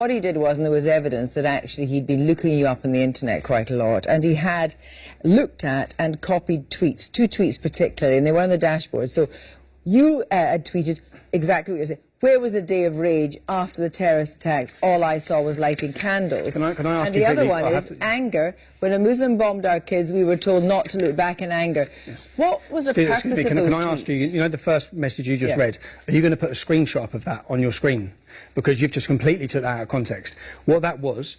What he did was, and there was evidence that actually he'd been looking you up on the internet quite a lot, and he had looked at and copied tweets, 2 tweets particularly, and they were on the dashboard. So you had tweeted exactly what you're saying. Where was the day of rage after the terrorist attacks? All I saw was lighting candles. Can I ask and you the other quickly, one is anger. When a Muslim bombed our kids, we were told not to look back in anger. Yeah. What was the purpose of those tweets? Can I ask you, you know the first message you just read, are you going to put a screenshot up of that on your screen? Because you've just completely took that out of context. What that was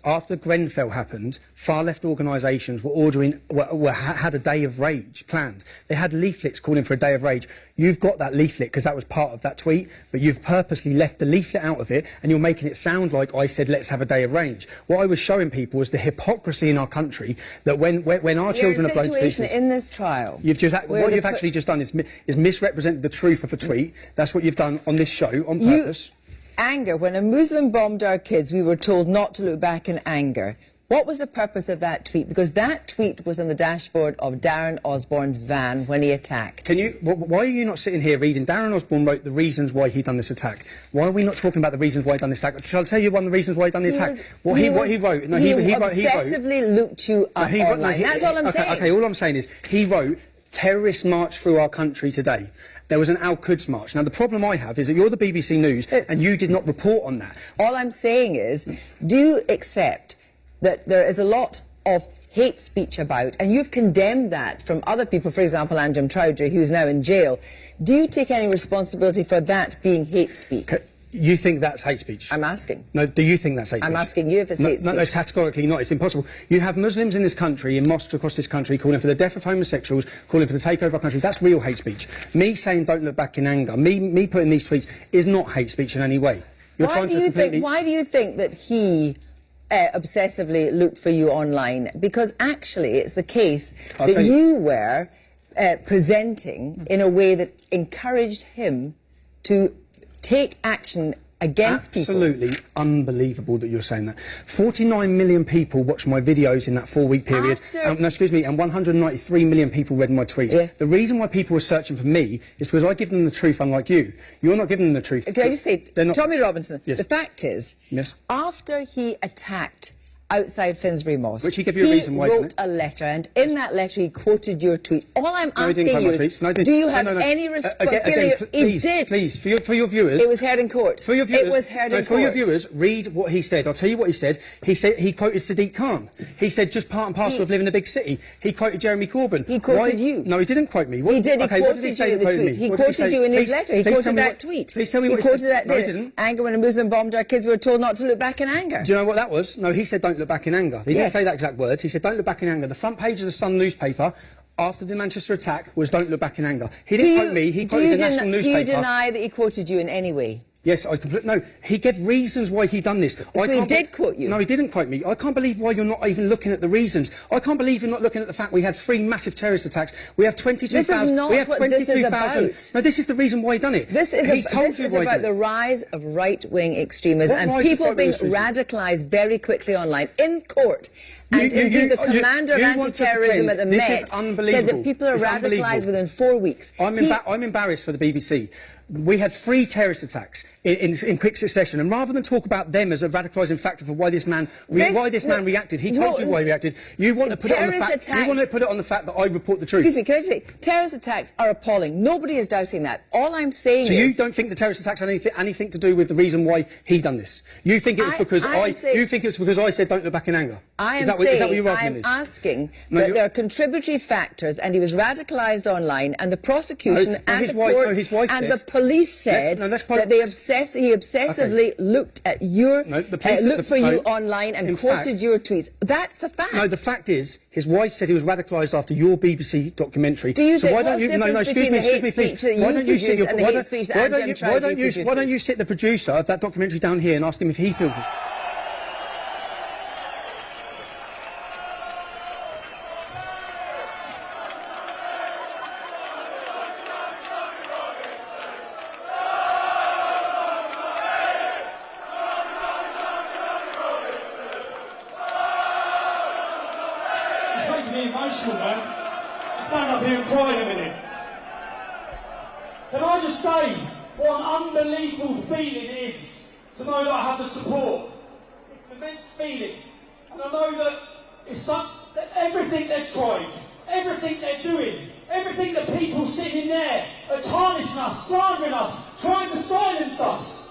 after Grenfell happened, far-left organisations had a day of rage planned. They had leaflets calling for a day of rage. You've got that leaflet because that was part of that tweet, but you've purposely left the leaflet out of it, and you're making it sound like I said, let's have a day of rage. What I was showing people was the hypocrisy in our country, that when our children are blown to pieces... in this trial... What you've actually just done is misrepresented the truth of a tweet. That's what you've done on this show, on purpose. Anger. When a Muslim bombed our kids, we were told not to look back in anger. What was the purpose of that tweet? Because that tweet was on the dashboard of Darren Osborne's van when he attacked. Why are you not sitting here reading? Darren Osborne wrote the reasons why he done this attack. Why are we not talking about the reasons why he done this attack? Shall I tell you one of the reasons why he done the attack? What he wrote. No, he obsessively looked you up online. That's all I'm saying. Okay, all I'm saying is he wrote, terrorists march through our country today. There was an Al-Quds march. Now, the problem I have is that you're the BBC News and you did not report on that. All I'm saying is, do you accept that there is a lot of hate speech about, and you've condemned that from other people, for example, Anjem Choudary, who's now in jail. Do you take any responsibility for that being hate speech? You think that's hate speech? I'm asking. No, do you think that's hate speech? I'm asking you if it's hate speech. No, it's categorically not. It's impossible. You have Muslims in this country, in mosques across this country, calling for the death of homosexuals, calling for the takeover of our country. That's real hate speech. Me saying don't look back in anger, me putting these tweets, is not hate speech in any way. Why do you think that he obsessively looked for you online? Because actually it's the case that you were presenting in a way that encouraged him to take action against people. Absolutely unbelievable that you're saying that. 49 million people watched my videos in that 4-week period. No, excuse me, and 193 million people read my tweets. Yeah. The reason why people were searching for me is because I give them the truth, unlike you. You're not giving them the truth. Can I just say, Tommy Robinson, yes. The fact is, yes. After he attacked outside Finsbury Mosque, which he gave you a reason why, wrote a letter, and in that letter he quoted your tweet. All I'm asking you is, do you have any responsibility? He did. Please, for your viewers. It was heard in court. For your viewers. It was heard in court. For your viewers, read what he said. I'll tell you what he said. He quoted Sadiq Khan. He said, just part and parcel of living in a big city. He quoted Jeremy Corbyn. He quoted you. No, he didn't quote me. He did. He quoted you in the tweet. He quoted you in his letter. He quoted that tweet. Please tell me what he quoted said. that. No, he didn't. Anger when a Muslim bombed our kids, we were told not to look back in anger. Do you know what that was? No, he said don't look back in anger. He didn't say that exact words. He said don't look back in anger. The front page of the Sun newspaper after the Manchester attack was don't look back in anger. He didn't quote me, he quoted the national newspaper. Do you deny that he quoted you in any way? Yes, no, he gave reasons why he done this. So he did quote you? No, he didn't quote me. I can't believe why you're not even looking at the reasons. I can't believe you're not looking at the fact we had 3 massive terrorist attacks. We have 22,000... This is not what this is about. No, this is the reason why he done it. This is about the rise of right-wing extremism and people being radicalised very quickly online, in court. And indeed, the commander of anti-terrorism at the Met said that people are radicalised within 4 weeks. I'm embarrassed for the BBC. We had 3 terrorist attacks in quick succession, and rather than talk about them as a radicalising factor for why this man reacted, he told you why he reacted. You want to put it on the fact. You want to put it on the fact that I report the truth. Excuse me, can I just say, terrorist attacks are appalling. Nobody is doubting that. All I'm saying is... So you don't think the terrorist attacks had anything to do with the reason why he done this? You think it was because you think it's because I said don't look back in anger? I'm asking that there are contributory factors, and he was radicalised online, and the prosecution and the courts and the police said that he obsessively looked at your looked for you online and quoted your tweets. That's a fact. No, the fact is, his wife said he was radicalised after your BBC documentary. Do you think what's the difference between the hate speech that you produce and the hate speech that Anjem Choudary produces? Why don't you sit the producer of that documentary down here and ask him if he feels it? It's making me emotional, man. Stand up here and cry in a minute. Can I just say what an unbelievable feeling it is to know that I have the support. It's an immense feeling, and I know that it's such that everything they've tried, everything they're doing, everything that people sitting in there are tarnishing us, slandering us, trying to silence us.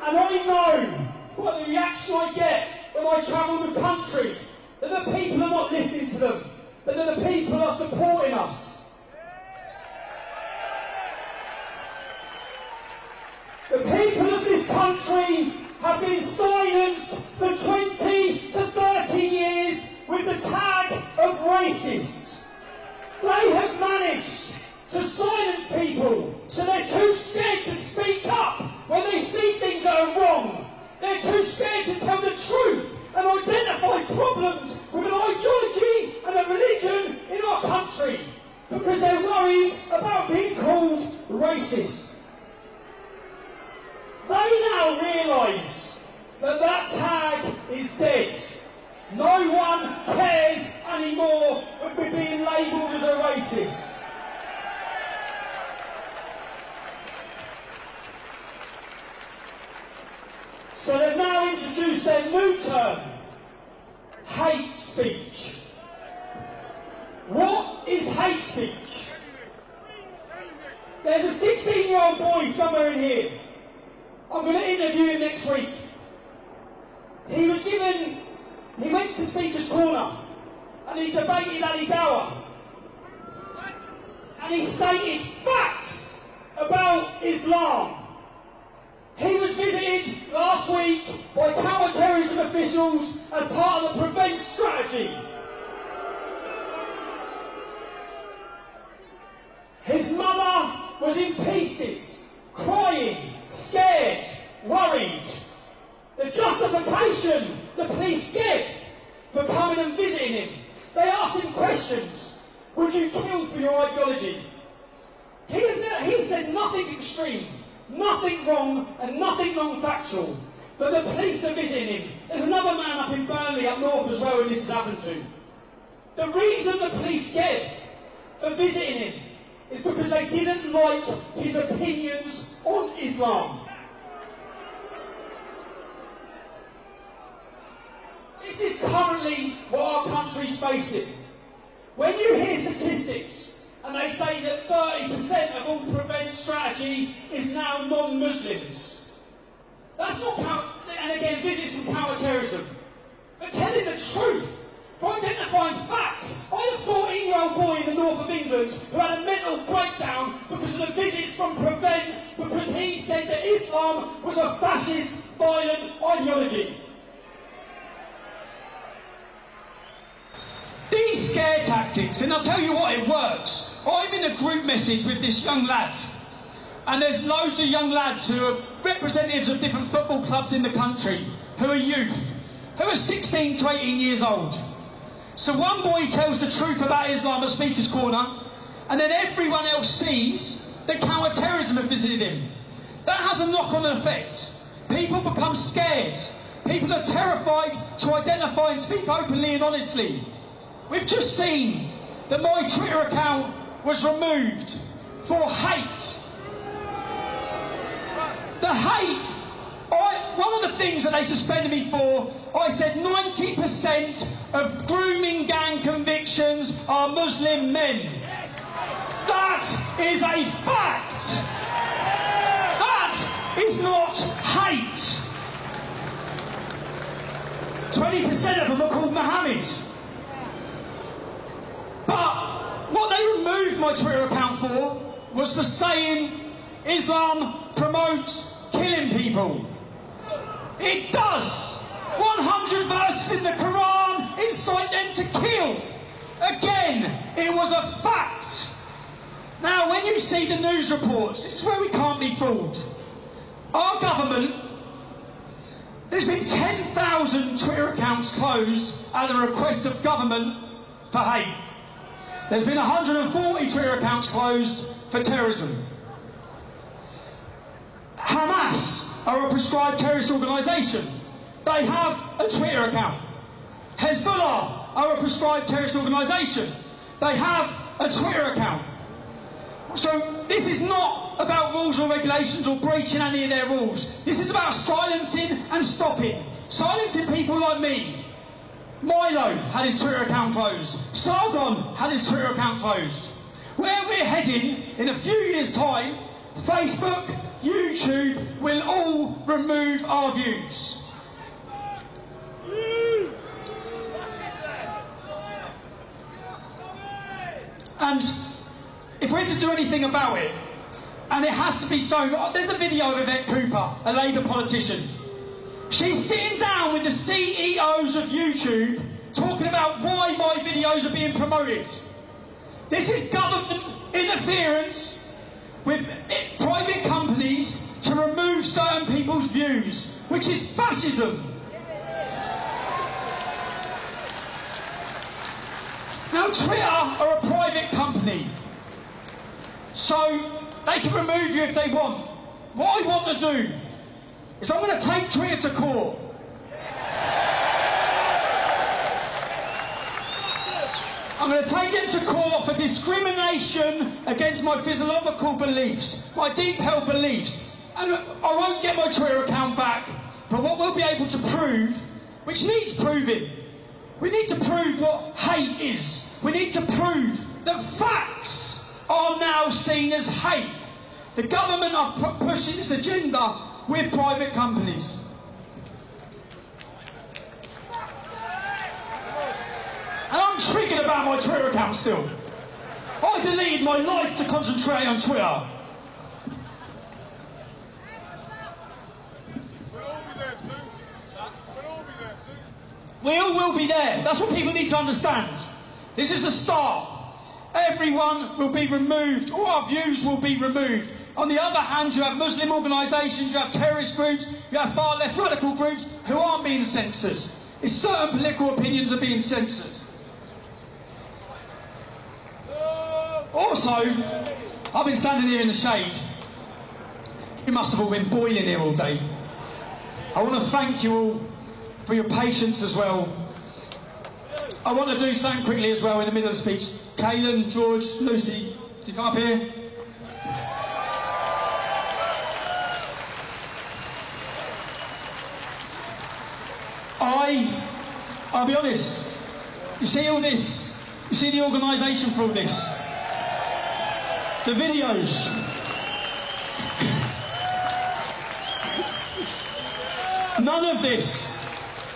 And I know by the reaction I get when I travel the country that the people are not listening to them, but that the people are supporting us. The people of this country have been silenced for 20 to 30 years with the tag of racist. They have managed to silence people so they're too scared to speak up when they see things that are wrong. They're too scared to tell the truth and identify problems with an ideology and a religion in our country because they're worried about being called racist. They now realise that that tag is dead. No one cares anymore of being labelled as a racist. So they've now introduced their new term, hate speech. What is hate speech? There's a 16-year-old boy somewhere in here. I'm going to interview him next week. He went to Speaker's Corner and he debated Ali Gower. And he stated facts about Islam. He was visited last week by counter-terrorism officials as part of the Prevent strategy. His mother was in pieces, crying, scared, worried. The justification the police gave for coming and visiting him, they asked him questions. Would you kill for your ideology? He said nothing extreme, nothing wrong and nothing non-factual. But the police are visiting him. There's another man up in Burnley up north as well who this has happened to. The reason the police gave for visiting him is because they didn't like his opinions on Islam. This is currently what our country's facing. When you hear statistics and they say that 30% of all Prevent strategy is now non-Muslims, that's not and again visits from counter-terrorism. For telling the truth, for identifying facts. I had a 14-year-old boy in the north of England who had a mental breakdown because of the visits from Prevent, because he said that Islam was a fascist, violent ideology. These scare tactics, and I'll tell you what, it works. I'm in a group message with this young lad, and there's loads of young lads who are representatives of different football clubs in the country, who are youth, who are 16 to 18 years old. So one boy tells the truth about Islam at Speaker's Corner, and then everyone else sees that counter-terrorism have visited him. That has a knock-on effect. People become scared. People are terrified to identify and speak openly and honestly. We've just seen that my Twitter account was removed for hate. The hate, one of the things that they suspended me for, I said 90% of grooming gang convictions are Muslim men. That is a fact. That is not hate. 20% of them are called Mohammed. But what they removed my Twitter account for was for saying Islam promotes killing people. It does. 100 verses in the Quran incite them to kill. Again, it was a fact. Now, when you see the news reports, this is where we can't be fooled. Our government, there's been 10,000 Twitter accounts closed at the request of government for hate. There's been 140 Twitter accounts closed for terrorism. Hamas are a prescribed terrorist organisation. They have a Twitter account. Hezbollah are a prescribed terrorist organisation. They have a Twitter account. So this is not about rules or regulations or breaching any of their rules. This is about silencing and stopping. Silencing people like me. Milo had his Twitter account closed. Sargon had his Twitter account closed. Where we're heading in a few years' time, Facebook, YouTube will all remove our views. And if we're to do anything about it, and it has to be so, there's a video of Yvette Cooper, a Labour politician. She's sitting down with the CEOs of YouTube talking about why my videos are being promoted. This is government interference with private companies to remove certain people's views, which is fascism. Now, Twitter are a private company, so they can remove you if they want. What I want to do is I'm going to take Twitter to court. I'm going to take them to court for discrimination against my physiological beliefs, my deep held beliefs. And I won't get my Twitter account back, but what we'll be able to prove, which needs proving, we need to prove what hate is. We need to prove that facts are now seen as hate. The government are pushing this agenda with private companies. And I'm triggered about my Twitter account still. I deleted my life to concentrate on Twitter. We all will be there. That's what people need to understand. This is a start. Everyone will be removed. All our views will be removed. On the other hand, you have Muslim organisations, you have terrorist groups, you have far left radical groups who aren't being censored. It's certain political opinions are being censored. Also, I've been standing here in the shade. You must have all been boiling here all day. I want to thank you all for your patience as well. I want to do something quickly as well in the middle of the speech. Caelan, George, Lucy, do you come up here? I'll be honest, you see all this, you see the organisation for all this, the videos. None of this.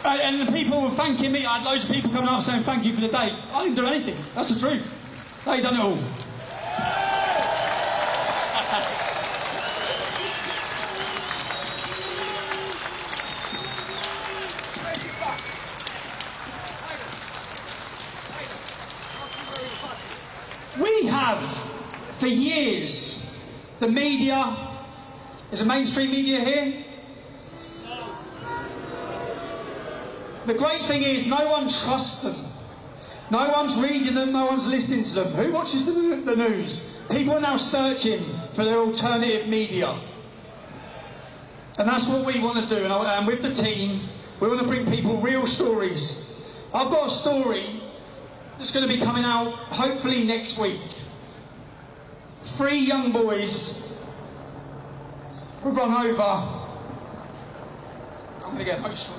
And the people were thanking me. I had loads of people coming up saying thank you for the day. I didn't do anything. That's the truth. They done it all. We have, for years, the media. Is the mainstream media here? The great thing is no one trusts them. No one's reading them, no one's listening to them. Who watches the news? People are now searching for their alternative media. And that's what we want to do. And with the team, we want to bring people real stories. I've got a story that's going to be coming out hopefully next week. 3 young boys were run over. I'm going to get emotional.